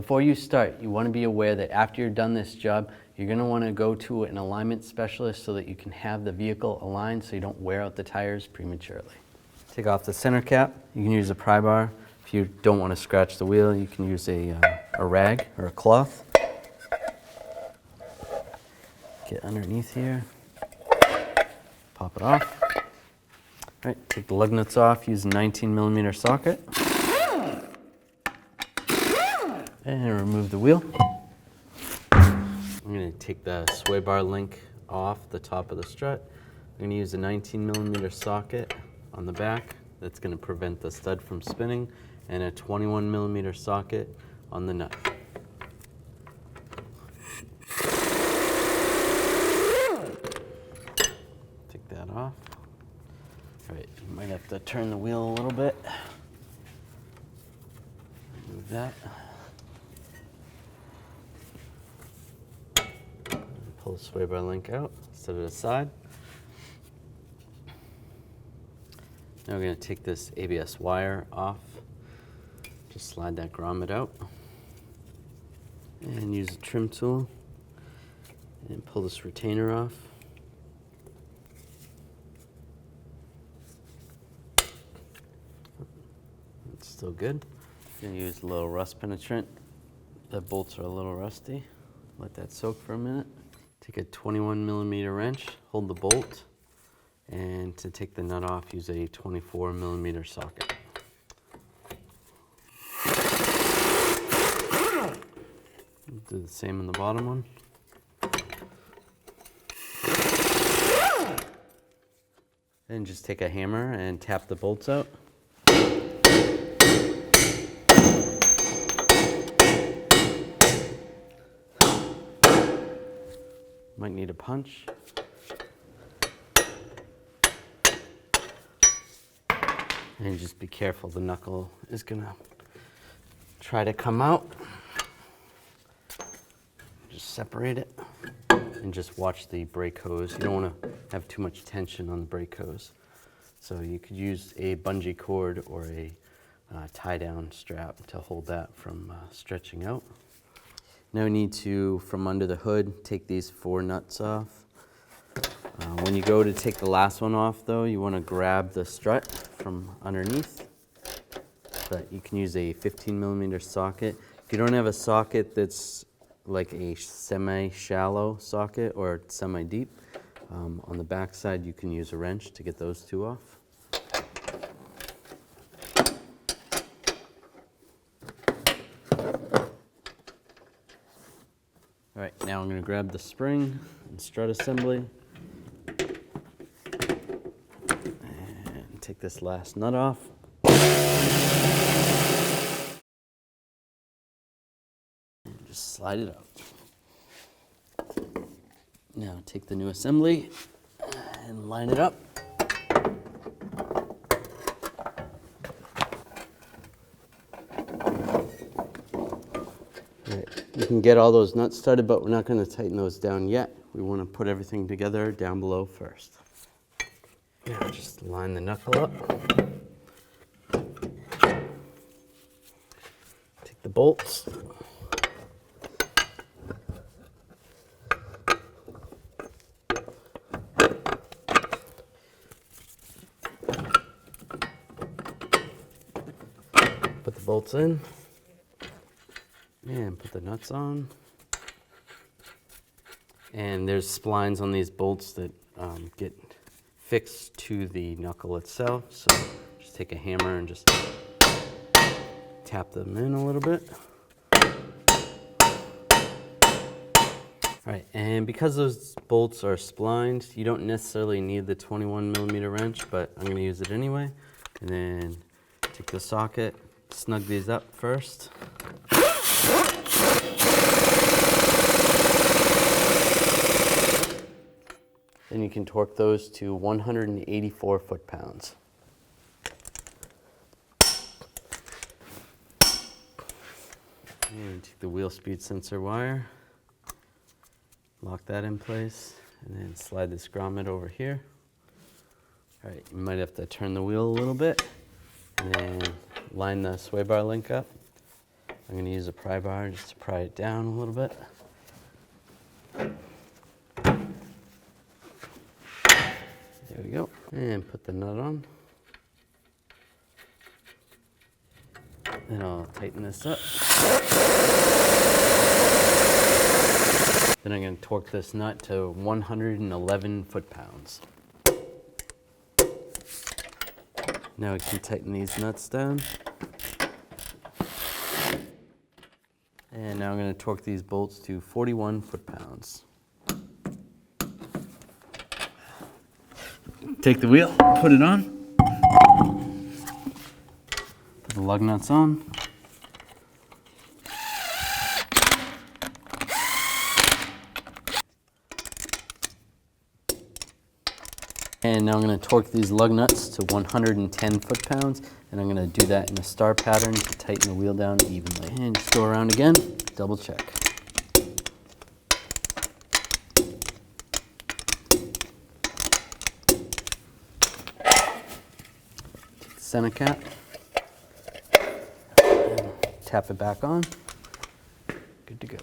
before you start, you want to be aware that after you're done this job, you're going to want to go to an alignment specialist so that you can have the vehicle aligned so you don't wear out the tires prematurely. Take off the center cap. You can use a pry bar. If you don't want to scratch the wheel, you can use a rag or a cloth. Get underneath here, pop it off. All right, take the lug nuts off, use a 19mm socket. And remove the wheel. I'm going to take the sway bar link off the top of the strut. I'm going to use a 19mm socket on the back that's going to prevent the stud from spinning, and a 21mm socket on the nut. Take that off. All right, you might have to turn the wheel a little bit. Remove that. Pull the sway bar link out, set it aside. Now we're going to take this ABS wire off. Just slide that grommet out. And use a trim tool and pull this retainer off. It's still good. I'm going to use a little rust penetrant. The bolts are a little rusty. Let that soak for a minute. Take a 21mm wrench, hold the bolt, and to take the nut off, use a 24mm socket. Do the same on the bottom one. And just take a hammer and tap the bolts out. Might need a punch. And just be careful, the knuckle is gonna try to come out. Just separate it and just watch the brake hose. You don't wanna have too much tension on the brake hose. So you could use a bungee cord or a tie-down strap to hold that from stretching out. Now we need to, from under the hood, take these 4 nuts off. When you go to take the last one off though, you want to grab the strut from underneath. But you can use a 15mm socket. If you don't have a socket that's like a semi-shallow socket or semi-deep, on the back side you can use a wrench to get those 2 off. All right, now I'm going to grab the spring and strut assembly and take this last nut off. And just slide it out. Now take the new assembly and line it up. You can get all those nuts started, but we're not going to tighten those down yet. We want to put everything together down below first. Now just line the knuckle up. Take the bolts. Put the bolts in. And put the nuts on. And there's splines on these bolts that get fixed to the knuckle itself. So just take a hammer and just tap them in a little bit. All right, and because those bolts are splined, you don't necessarily need the 21mm wrench, but I'm going to use it anyway. And then take the socket, snug these up first. Then you can torque those to 184 foot-pounds. And take the wheel speed sensor wire, lock that in place, and then slide this grommet over here. All right, you might have to turn the wheel a little bit, and then line the sway bar link up. I'm going to use a pry bar just to pry it down a little bit. There we go. And put the nut on. Then I'll tighten this up. Then I'm going to torque this nut to 111 foot-pounds. Now we can tighten these nuts down. And now I'm going to torque these bolts to 41 foot-pounds. Take the wheel, put it on. Put the lug nuts on. And now I'm going to torque these lug nuts to 110 foot-pounds, and I'm going to do that in a star pattern to tighten the wheel down evenly. And just go around again, double check. Take the center cap, and tap it back on. Good to go.